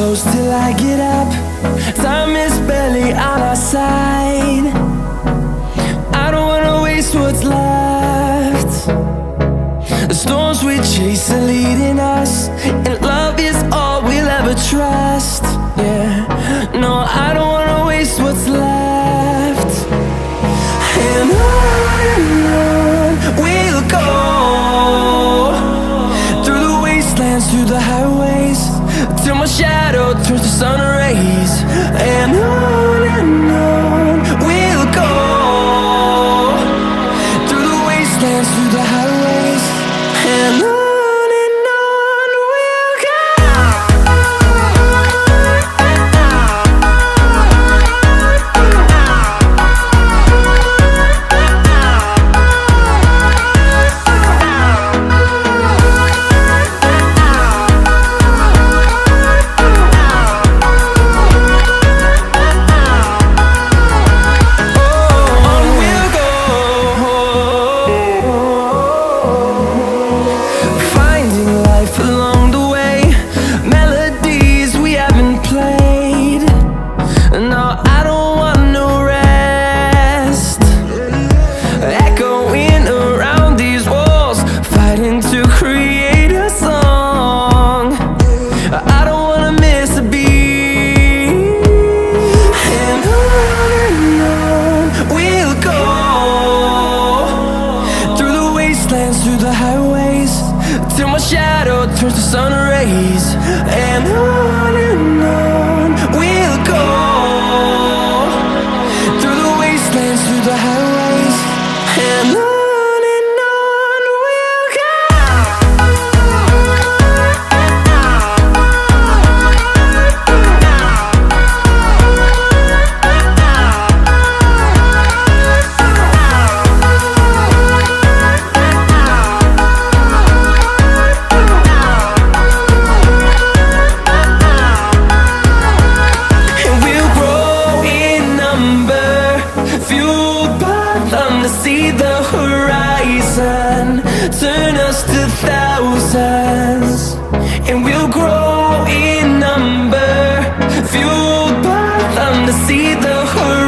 close till I get up. Time is barely on our side. I don't wanna waste what's left. The storms we chase are leading us, and love is all we'll ever trust. Yeah, no, I don't wanna waste what's left. And on we'll go, through the wastelands, through the highways, till my shadow turns to sun rays. And on we'll go, through the wastelands, through the highways, and on we'll go. Along the way, melodies we haven't played. No, I don't want no rest. Echoing around these walls, fighting to create a song. I don't wanna miss a beat. And on we'll go, through the wastelands, through the highways, till my shadow turns to sun rays. And on we'll go, through the wastelands, through the highways, and on we'll go. See the horizon, turn us to thousands, and we'll grow in number, fueled by them to see the horizon.